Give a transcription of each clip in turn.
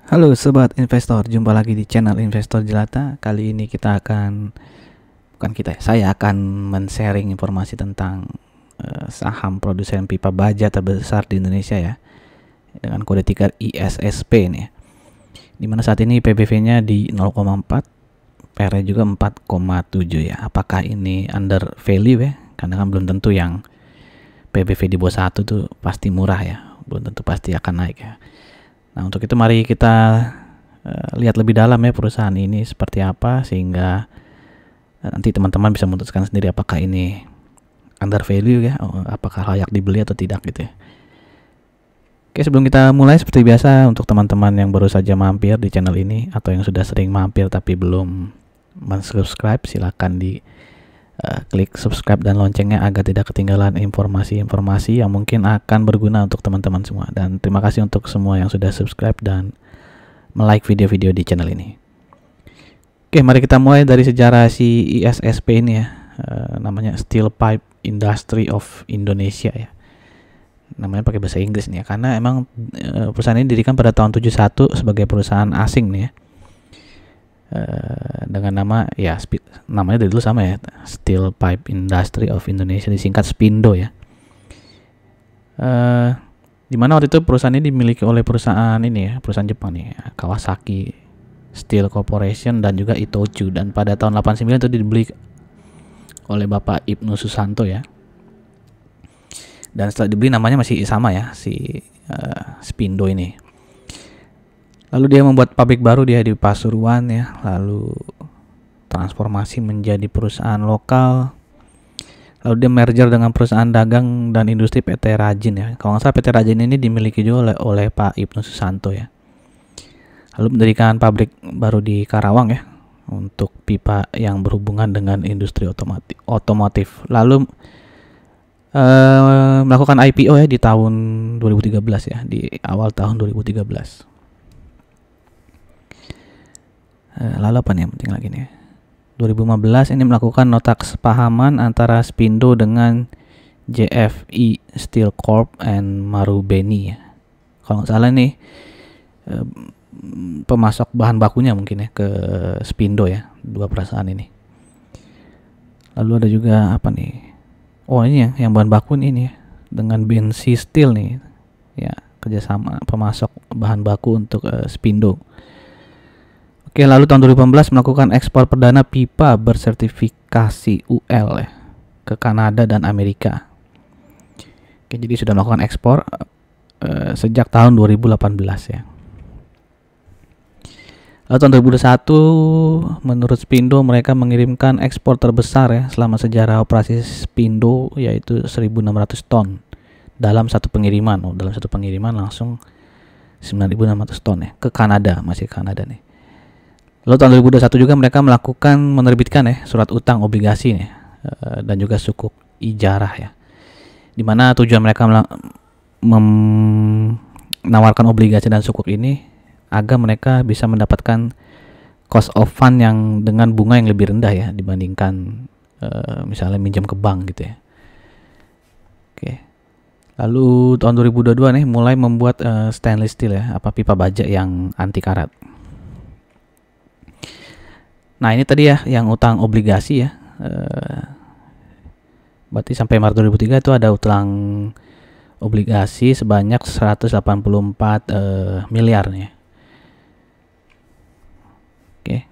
Halo sobat investor, jumpa lagi di channel Investor Jelata. Kali ini saya akan men-sharing informasi tentang saham produsen pipa baja terbesar di Indonesia ya, dengan kode ticker ISSP nih. Dimana saat ini PBV-nya di 0,4, PR-nya juga 4,7 ya. Apakah ini under value ya? Karena kan belum tentu yang PBV di bawah 1 tuh pasti murah ya, belum tentu pasti akan naik ya. Nah, untuk itu mari kita lihat lebih dalam ya perusahaan ini seperti apa, sehingga nanti teman-teman bisa memutuskan sendiri apakah ini under value ya, apakah layak dibeli atau tidak gitu ya. Oke, sebelum kita mulai, seperti biasa untuk teman-teman yang baru saja mampir di channel ini atau yang sudah sering mampir tapi belum subscribe, silakan di klik subscribe dan loncengnya agar tidak ketinggalan informasi-informasi yang mungkin akan berguna untuk teman-teman semua. Dan terima kasih untuk semua yang sudah subscribe dan like video-video di channel ini. Oke, mari kita mulai dari sejarah si ISSP ini ya. Namanya Steel Pipe Industry of Indonesia ya. Namanya pakai bahasa Inggris nih ya, karena emang perusahaan ini didirikan pada tahun 71 sebagai perusahaan asing nih ya. Dengan nama ya, namanya dari dulu sama ya, Steel Pipe Industry of Indonesia, disingkat SPINDO ya. Dimana waktu itu perusahaan ini dimiliki oleh perusahaan ini ya, perusahaan Jepang nih, Kawasaki Steel Corporation dan juga Itochu, dan pada tahun 89 itu dibeli oleh Bapak Ibnu Susanto ya. Dan setelah dibeli namanya masih sama ya, si SPINDO ini. Lalu dia membuat pabrik baru dia di Pasuruan ya, lalu transformasi menjadi perusahaan lokal. Lalu dia merger dengan perusahaan dagang dan industri PT Rajin ya. Kalau nggak salah PT Rajin ini dimiliki juga oleh Pak Ibnu Susanto ya. Lalu mendirikan pabrik baru di Karawang ya, untuk pipa yang berhubungan dengan industri otomotif. Lalu melakukan IPO ya di tahun 2013 ya, di awal tahun 2013. Lalu apa nih yang penting lagi nih? 2015 ini melakukan nota kesepahaman antara SPINDO dengan JFE Steel Corp and Marubeni ya. Kalau nggak salah nih pemasok bahan bakunya mungkin ya ke SPINDO ya, dua perusahaan ini. Lalu ada juga apa nih? Oh, ini yang bahan baku ini ya, dengan BNC Steel nih ya, kerjasama pemasok bahan baku untuk SPINDO. Oke, lalu tahun 2018 melakukan ekspor perdana pipa bersertifikasi UL ya, ke Kanada dan Amerika. Oke, jadi sudah melakukan ekspor sejak tahun 2018 ya. Lalu tahun 2021 menurut SPINDO mereka mengirimkan ekspor terbesar ya selama sejarah operasi SPINDO, yaitu 1.600 ton dalam satu pengiriman. Dalam satu pengiriman langsung 9.600 ton ya, ke Kanada, masih Kanada nih. Lalu tahun 2021 juga mereka menerbitkan ya surat utang obligasi nih, dan juga sukuk ijarah ya, dimana tujuan mereka menawarkan obligasi dan sukuk ini agar mereka bisa mendapatkan cost of fund yang dengan bunga yang lebih rendah ya dibandingkan misalnya minjam ke bank gitu ya. Oke. Lalu tahun 2022 nih mulai membuat stainless steel ya, pipa baja yang anti karat. Nah, ini tadi ya yang utang obligasi ya. Berarti sampai Maret 2003 itu ada utang obligasi sebanyak 184 miliar nih. Oke.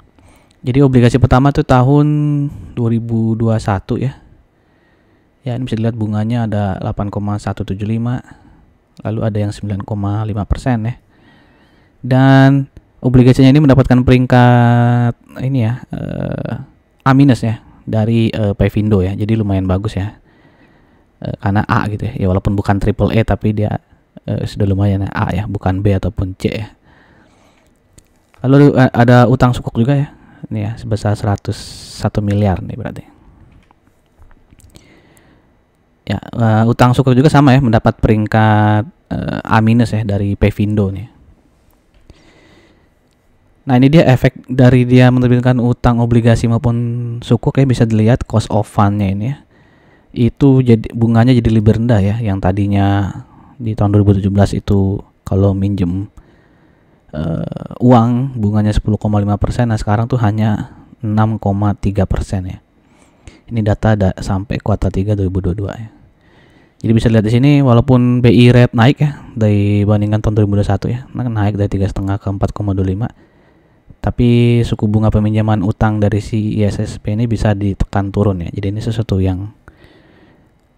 Jadi obligasi pertama itu tahun 2021 ya. Ya, ini bisa dilihat bunganya ada 8,175. Lalu ada yang 9,5% ya. Dan obligasinya ini mendapatkan peringkat ini ya, A- ya dari Pevindo ya. Jadi lumayan bagus ya. Karena A gitu ya. Ya walaupun bukan triple A tapi dia sudah lumayan ya, A ya, bukan B ataupun C ya. Lalu ada utang sukuk juga ya. Ini ya sebesar 101 miliar nih berarti. Ya, utang sukuk juga sama ya, mendapat peringkat A- ya dari Pevindo nih. Nah, ini dia efek dari dia menerbitkan utang obligasi maupun sukuk ya, bisa dilihat cost of fund-nya ini ya. Itu jadi bunganya jadi lebih rendah ya, yang tadinya di tahun 2017 itu kalau minjem uang bunganya 10,5%, nah sekarang tuh hanya 6,3% ya. Ini data sampai kuartal 3 2022 ya. Jadi bisa lihat di sini walaupun BI rate naik ya dibandingkan tahun 2021 ya, naik dari 3,5 ke 4,25. Tapi suku bunga peminjaman utang dari si ISSP ini bisa ditekan turun ya. Jadi ini sesuatu yang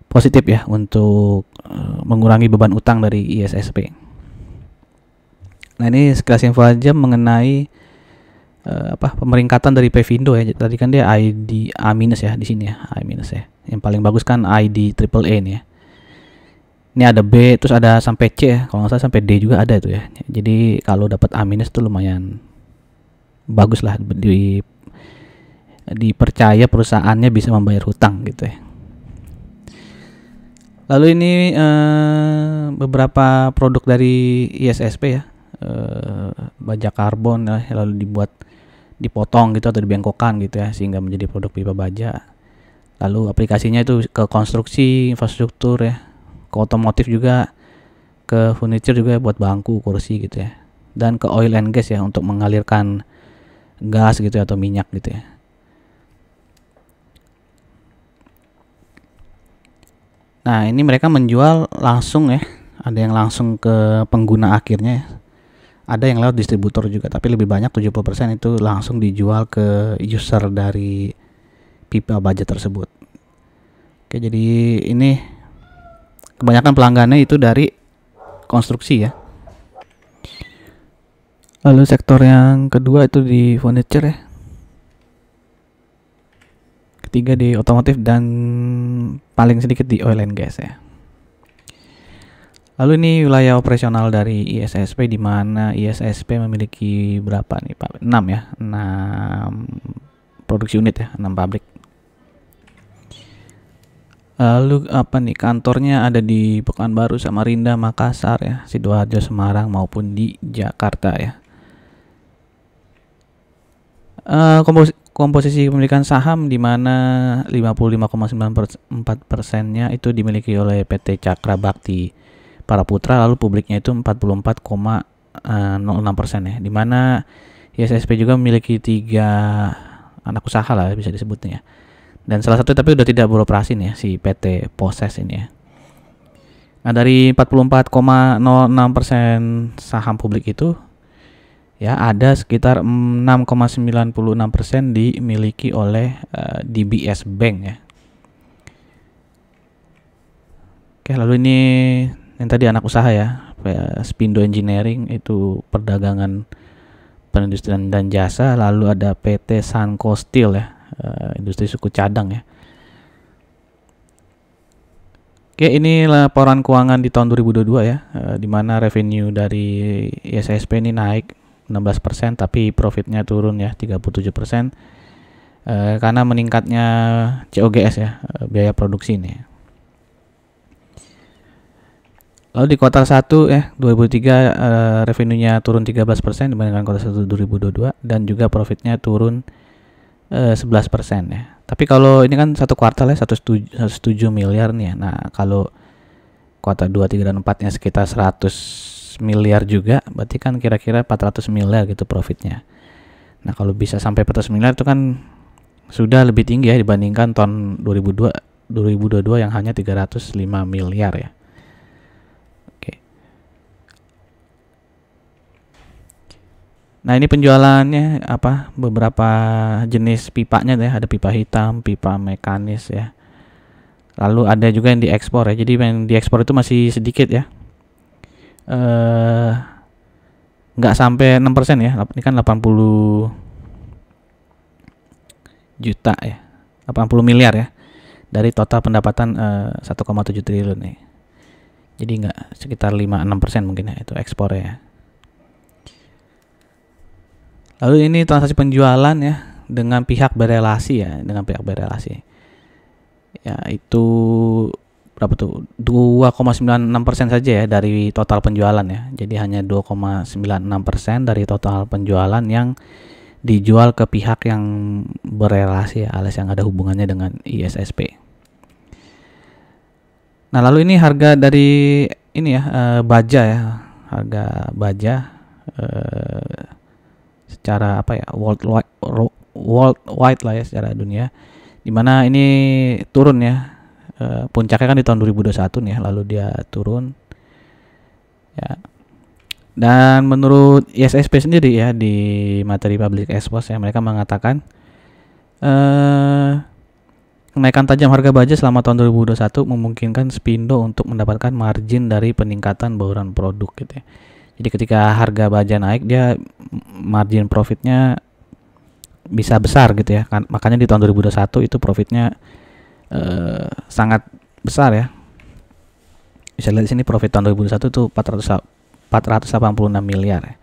positif ya untuk mengurangi beban utang dari ISSP. Nah, ini sekilas info aja mengenai pemeringkatan dari Pevindo ya. Tadi kan dia ID A- ya di sini ya, A- ya. Yang paling bagus kan ID triple A nih ya. Ini ada B, terus ada sampai C ya. Kalau nggak salah sampai D juga ada itu ya. Jadi kalau dapat A- itu lumayan bagus lah, dipercaya perusahaannya bisa membayar hutang gitu ya. Lalu ini beberapa produk dari ISSP ya, baja karbon ya, lalu dipotong gitu atau dibengkokkan gitu ya, sehingga menjadi produk pipa baja. Lalu aplikasinya itu ke konstruksi, infrastruktur ya, ke otomotif juga, ke furniture juga buat bangku, kursi gitu ya, dan ke oil and gas ya untuk mengalirkan gas gitu ya, atau minyak gitu ya. Nah, ini mereka menjual langsung ya, ada yang langsung ke pengguna akhirnya ya, ada yang lewat distributor juga, tapi lebih banyak 70% itu langsung dijual ke user dari pipa baja tersebut. Oke, jadi ini kebanyakan pelanggannya itu dari konstruksi ya. Lalu sektor yang kedua itu di furniture ya. Ketiga di otomotif, dan paling sedikit di oil and gas ya. Lalu ini wilayah operasional dari ISSP, di mana ISSP memiliki berapa nih Pak? 6 ya. 6 produksi unit ya, 6 pabrik. Lalu apa nih, kantornya ada di Pekanbaru, Samarinda, Makassar ya, Sidoarjo, Semarang maupun di Jakarta ya. Komposisi pemilikan saham di mana 55,94%-nya itu dimiliki oleh PT Cakra Bakti Para Putra, lalu publiknya itu 44,06% ya. Di mana ISSP juga memiliki 3 anak usaha lah bisa disebutnya. Dan salah satu tapi udah tidak beroperasi nih ya, si PT Poses ini ya. Nah, dari 44,06% saham publik itu ya, ada sekitar 6,96% dimiliki oleh DBS Bank ya. Oke, lalu ini yang tadi anak usaha ya, Spindo Engineering itu perdagangan, perindustrian dan jasa. Lalu ada PT Sanko Steel ya, industri suku cadang ya. Oke, ini laporan keuangan di tahun 2022 ya, di mana revenue dari ISSP ini naik 16%, tapi profitnya turun ya 37%, karena meningkatnya COGS ya, biaya produksi ini. Lalu di kuartal 1 ya 2023 revenue-nya turun 13% dibandingkan kuartal 1 2022, dan juga profitnya turun 11% ya. Tapi kalau ini kan satu kuartal ya 107 miliar nih ya. Nah, kalau kuartal 2, 3 dan 4-nya sekitar 100 miliar juga, berarti kan kira-kira 400 miliar gitu profitnya. Nah, kalau bisa sampai 400 miliar itu kan sudah lebih tinggi ya dibandingkan tahun 2022 yang hanya 305 miliar ya. Oke. Nah, ini penjualannya beberapa jenis pipanya ya, ada pipa hitam, pipa mekanis ya. Lalu ada juga yang diekspor ya. Jadi yang diekspor itu masih sedikit ya. Nggak sampai 6% ya. Ini kan 80 juta ya, 80 miliar ya, dari total pendapatan 1,7 triliun nih. Jadi nggak, sekitar 5-6% mungkin ya itu ekspor ya. Lalu ini transaksi penjualan ya dengan pihak berelasi ya, ya itu berapa tuh, 2,96% saja ya dari total penjualan ya. Jadi hanya 2,96% dari total penjualan yang dijual ke pihak yang berelasi ya, alias yang ada hubungannya dengan ISSP. Nah, lalu ini harga dari ini ya, baja ya, harga baja secara apa ya, worldwide lah ya, secara dunia, dimana ini turun ya. Puncaknya kan di tahun 2021 nih, lalu dia turun ya. Dan menurut ISSP sendiri ya, di materi public expose ya, mereka mengatakan kenaikan tajam harga baja selama tahun 2021 memungkinkan Spindo untuk mendapatkan margin dari peningkatan bauran produk gitu ya. Jadi ketika harga baja naik, dia margin profitnya bisa besar gitu ya kan. Makanya di tahun 2021 itu profitnya sangat besar ya. Bisa lihat di sini profit tahun 2021 itu 486 miliar ya.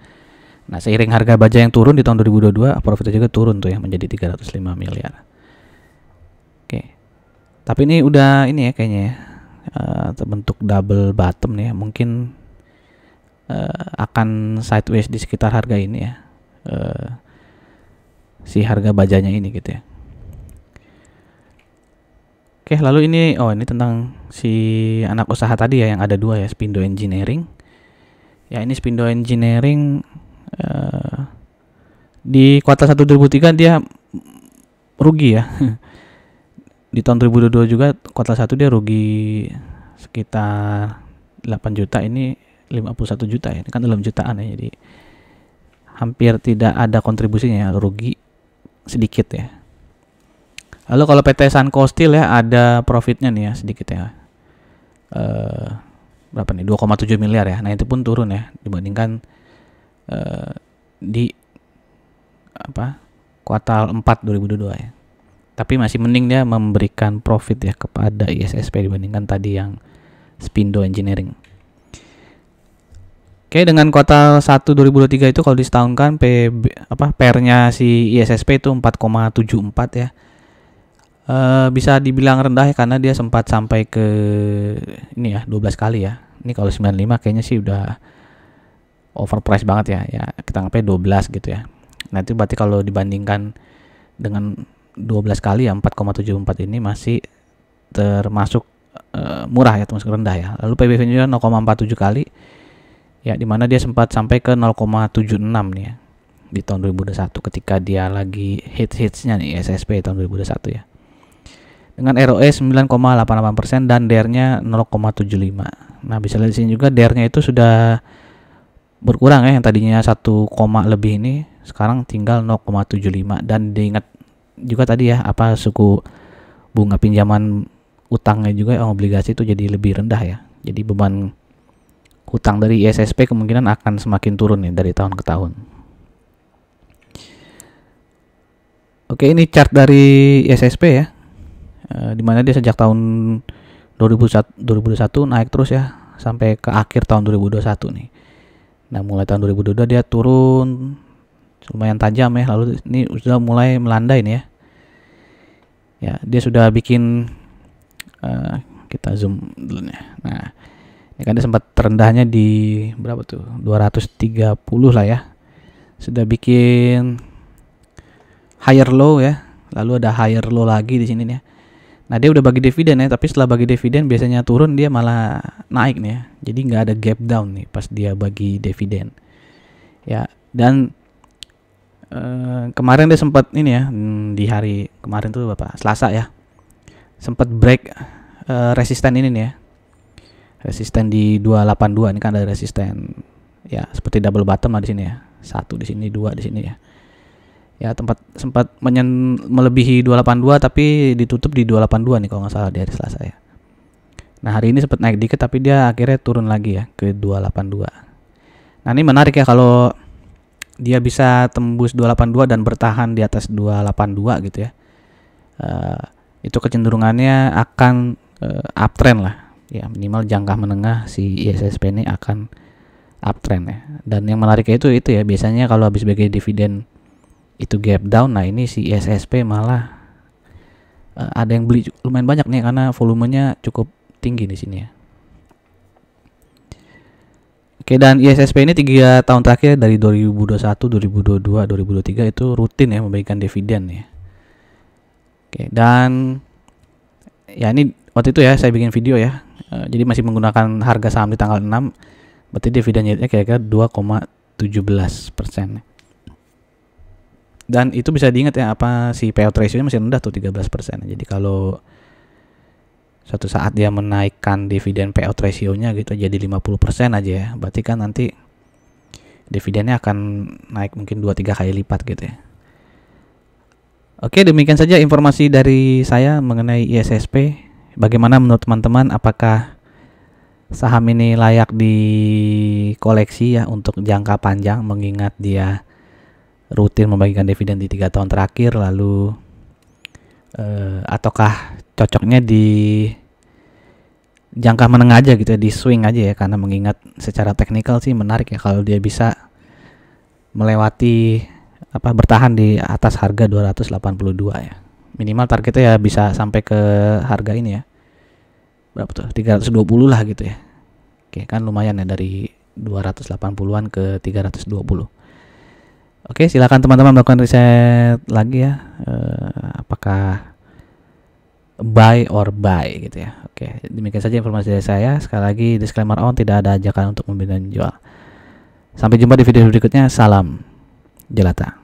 Nah, seiring harga baja yang turun di tahun 2022, profitnya juga turun tuh ya, menjadi 305 miliar. Oke. Tapi ini udah ini ya kayaknya ya, terbentuk double bottom nih ya. Mungkin akan sideways di sekitar harga ini ya. Si harga bajanya ini gitu ya. Oke, lalu ini tentang si anak usaha tadi ya, yang ada dua ya, Spindo Engineering. Ya, ini Spindo Engineering di kuartal 1 2003 dia rugi ya. Di tahun 2022 juga kuartal 1 dia rugi sekitar 8 juta, ini 51 juta ya. Ini kan dalam jutaan ya, jadi hampir tidak ada kontribusinya ya, rugi sedikit ya. Lalu kalau PT Sanco Steel ya, ada profitnya nih ya sedikit ya. Berapa nih? 2,7 miliar ya. Nah, itu pun turun ya dibandingkan di kuartal 4 2022 ya. Tapi masih mending dia memberikan profit ya kepada ISSP dibandingkan tadi yang Spindo Engineering. Oke, dengan kuartal 1 2023 itu kalau disetahunkan PER-nya si ISSP itu 4,74 ya. Bisa dibilang rendah ya, karena dia sempat sampai ke ini ya 12 kali ya. Ini kalau 95 kayaknya sih udah overpriced banget ya. Ya kita anggapnya 12 gitu ya. Nah, itu berarti kalau dibandingkan dengan 12 kali ya, 4,74 ini masih termasuk murah ya, termasuk rendah ya. Lalu PBV-nya 0,47 kali. Ya, dimana dia sempat sampai ke 0,76 nih ya di tahun 2021 ketika dia lagi hits-hitsnya nih ISSP tahun 2021 ya. Dengan ROE 9,88% dan DER-nya 0,75. Nah, bisa lihat di sini juga DER-nya itu sudah berkurang ya, yang tadinya 1, lebih ini sekarang tinggal 0,75. Dan diingat juga tadi ya, suku bunga pinjaman utangnya juga obligasi itu jadi lebih rendah ya. Jadi beban hutang dari ISSP kemungkinan akan semakin turun nih dari tahun ke tahun. Oke, ini chart dari ISSP ya. Dimana dia sejak tahun 2021 naik terus ya sampai ke akhir tahun 2021 nih. Nah, mulai tahun 2022 dia turun lumayan tajam ya, lalu ini sudah mulai melandai nih ya. Ya, dia sudah bikin kita zoom dulu nih. Nah, ini kan dia sempat terendahnya di berapa tuh? 230 lah ya. Sudah bikin higher low ya. Lalu ada higher low lagi di sini nih ya. Nah, dia udah bagi dividen ya, tapi setelah bagi dividen biasanya turun, dia malah naik nih ya. Jadi nggak ada gap down nih pas dia bagi dividen. Ya, dan kemarin dia sempat ini ya, di hari kemarin tuh Selasa ya. Sempat break resisten ini nih ya. Resisten di 282, ini kan ada resisten ya seperti double bottom lah di sini ya. 1 di sini, 2 di sini ya. Ya, sempat melebihi 282 tapi ditutup di 282 nih kalau nggak salah di hari Selasa ya. Nah, hari ini sempat naik dikit tapi dia akhirnya turun lagi ya ke 282. Nah, ini menarik ya kalau dia bisa tembus 282 dan bertahan di atas 282 gitu ya. Itu kecenderungannya akan uptrend lah. Ya, minimal jangka menengah si ISSP ini akan uptrend ya. Dan yang menariknya itu ya, biasanya kalau habis bagi dividen itu gap down, nah ini si ISSP malah ada yang beli lumayan banyak nih karena volumenya cukup tinggi di sini ya. Oke, dan ISSP ini 3 tahun terakhir dari 2021, 2022, 2023 itu rutin ya membagikan dividen ya. Oke, dan ya ini waktu itu ya saya bikin video ya. Jadi masih menggunakan harga saham di tanggal 6. Berarti dividen yieldnya kira-kira 2,75 17%. Dan itu bisa diingat ya, apa si payout ratio-nya masih rendah tuh 13%. Jadi kalau suatu saat dia menaikkan dividen payout ratio-nya gitu jadi 50% aja ya, berarti kan nanti dividennya akan naik mungkin 2-3 kali lipat gitu ya. Oke, demikian saja informasi dari saya mengenai ISSP. Bagaimana menurut teman-teman, apakah saham ini layak dikoleksi ya untuk jangka panjang, mengingat dia rutin membagikan dividen di 3 tahun terakhir, lalu ataukah cocoknya di jangka menengah aja gitu ya, di swing aja ya, karena mengingat secara teknikal sih menarik ya kalau dia bisa melewati bertahan di atas harga 282 ya. Minimal targetnya ya bisa sampai ke harga ini ya, berapa tuh, 320 lah gitu ya. Oke, kan lumayan ya, dari 280-an ke 320. Oke, silakan teman-teman melakukan riset lagi ya, apakah buy or buy gitu ya. Oke, demikian saja informasi dari saya. Sekali lagi disclaimer on, tidak ada ajakan untuk membeli dan jual. Sampai jumpa di video berikutnya. Salam jelata.